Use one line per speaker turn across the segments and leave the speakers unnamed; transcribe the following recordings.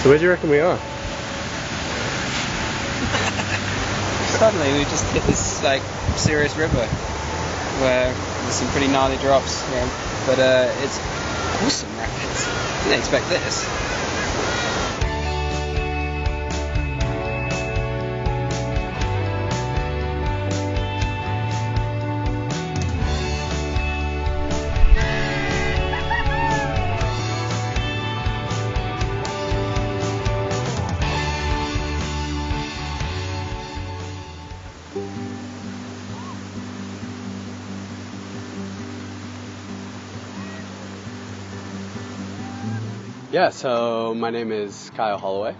So where do you reckon we are?
Suddenly we just hit this like serious river where there's some pretty gnarly drops, but it's awesome rapids. Didn't expect this.
Yeah, so my name is Kyle Holloway,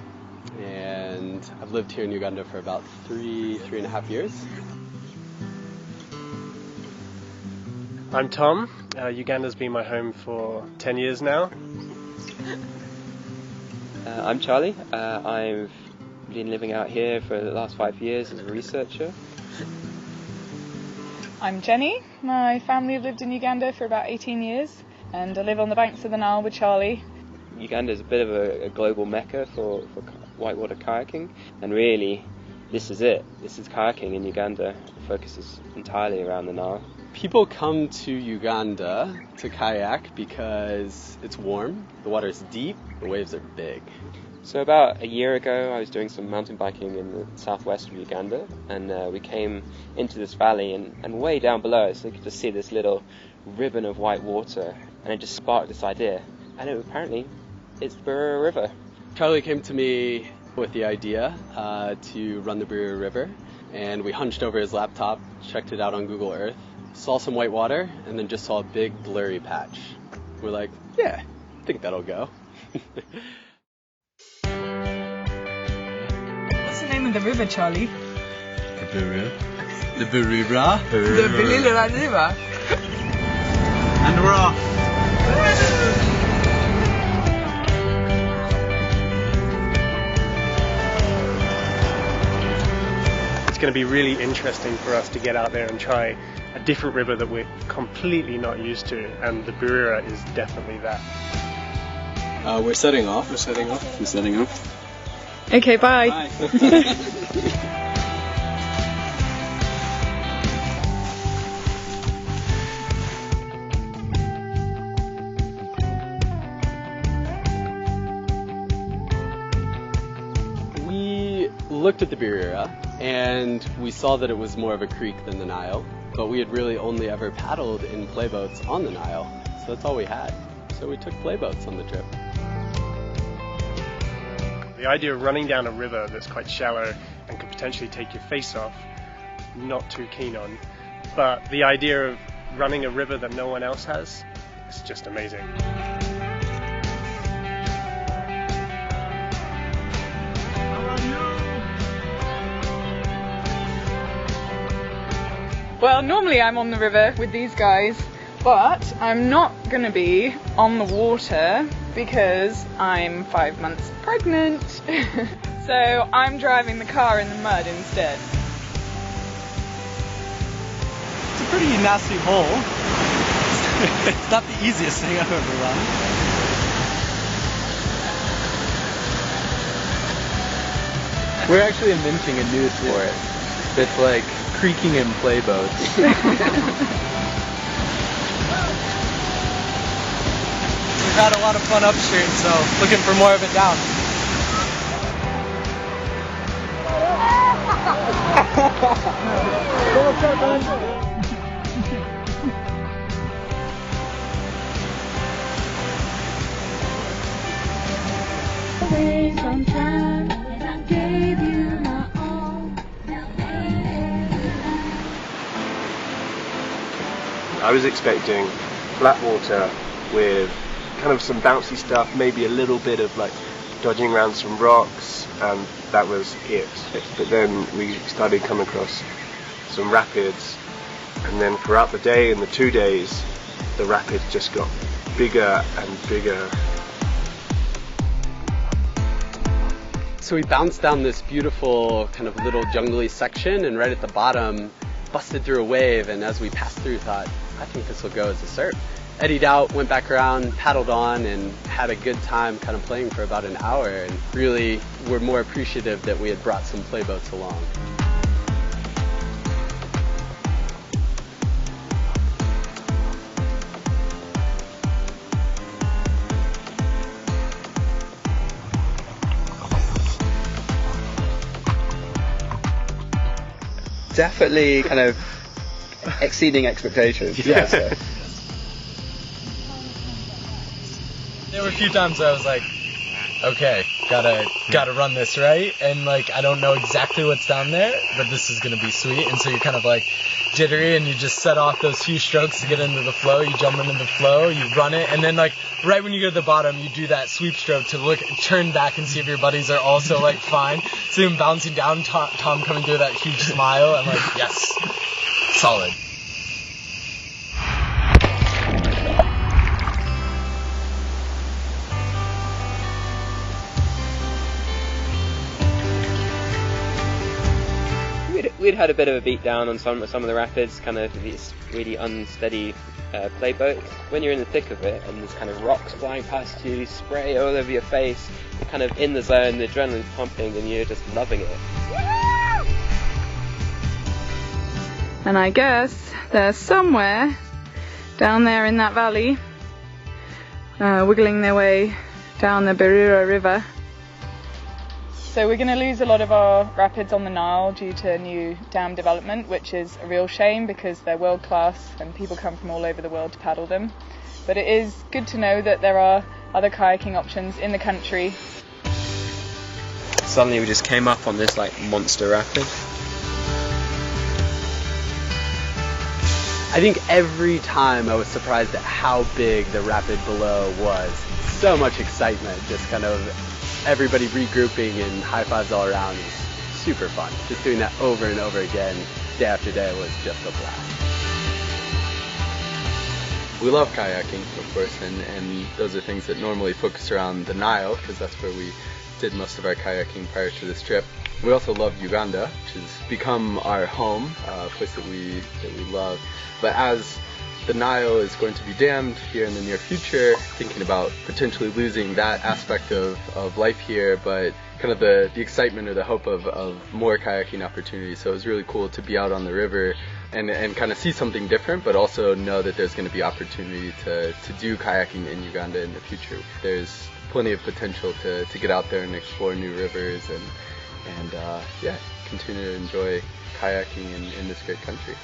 and I've lived here in Uganda for about three and a half years.
I'm Tom. Uganda's been my home for 10 years now.
I'm Charlie. I've been living out here for the last 5 years as a researcher.
I'm Jenny. My family have lived in Uganda for about 18 years, and I live on the banks of the Nile with Charlie.
Uganda is a bit of a global mecca for whitewater kayaking, and really this is it. This is kayaking in Uganda. It focuses entirely around the Nile.
People come to Uganda to kayak because it's warm, the water's deep, the waves are big.
So about a year ago I was doing some mountain biking in the southwest of Uganda, and we came into this valley, and way down below us you could just see this little ribbon of white water, and it just sparked this idea. And apparently it's the Birira River.
Charlie came to me with the idea to run the Birira River, and we hunched over his laptop, checked it out on Google Earth, saw some white water, and then just saw a big blurry patch. We're like, yeah, I think that'll go.
What's the name of the river, Charlie?
The Birira. The Birira.
The Birira River.
And we're off.
It's going to be really interesting for us to get out there and try a different river that we're completely not used to, and the Birira is definitely that.
We're setting off. We're setting off.
Okay, bye.
Bye.
We looked at the Birira, and we saw that it was more of a creek than the Nile, but we had really only ever paddled in playboats on the Nile, so that's all we had. So we took playboats on the trip.
The idea of running down a river that's quite shallow and could potentially take your face off, not too keen on. But the idea of running a river that no one else has, is just amazing.
Well, normally I'm on the river with these guys, but I'm not going to be on the water because I'm 5 months pregnant. So I'm driving the car in the mud instead.
It's a pretty nasty hole. It's not the easiest thing I've ever run.
We're actually inventing a new sport. It's like creaking in playboats.
We've had a lot of fun upstream, so looking for more of it down.
I was expecting flat water with kind of some bouncy stuff, maybe a little bit of like dodging around some rocks, and that was it. But then we started coming across some rapids, and then throughout the day and the 2 days, the rapids just got bigger and bigger.
So we bounced down this beautiful kind of little jungly section, and right at the bottom busted through a wave, and as we passed through, thought, I think this will go as a surf. Eddied out, went back around, paddled on, and had a good time kind of playing for about an hour, and really were more appreciative that we had brought some playboats along.
Definitely kind of exceeding expectations.
Yeah.
So.
There were a few times where I was like, okay, gotta run this right, and like I don't know exactly what's down there, but this is gonna be sweet, and so you're kind of like jittery, and you just set off those few strokes to get into the flow. You jump into the flow, you run it, and then like right when you get to the bottom, you do that sweep stroke to turn back and see if your buddies are also like fine. See them bouncing down, Tom coming through that huge smile. I'm like, yes, solid.
We'd had a bit of a beat down on some of the rapids, kind of these really unsteady playboats. When you're in the thick of it and there's kind of rocks flying past you, spray all over your face, you're kind of in the zone, the adrenaline's pumping, and you're just loving it.
And I guess they're somewhere down there in that valley, wiggling their way down the Birira River. So we're going to lose a lot of our rapids on the Nile due to new dam development, which is a real shame because they're world class and people come from all over the world to paddle them. But it is good to know that there are other kayaking options in the country.
Suddenly we just came up on this like monster rapid.
I think every time I was surprised at how big the rapid below was. So much excitement, just kind of everybody regrouping and high fives all around. It was super fun. Just doing that over and over again, day after day, was just a blast.
We love kayaking, of course, and those are things that normally focus around the Nile, because that's where we did most of our kayaking prior to this trip. We also love Uganda, which has become our home, a place that we love. But as the Nile is going to be dammed here in the near future, thinking about potentially losing that aspect of life here, but kind of the excitement or the hope of more kayaking opportunities. So it was really cool to be out on the river and kind of see something different, but also know that there's going to be opportunity to do kayaking in Uganda in the future. There's plenty of potential to get out there and explore new rivers and continue to enjoy kayaking in this great country.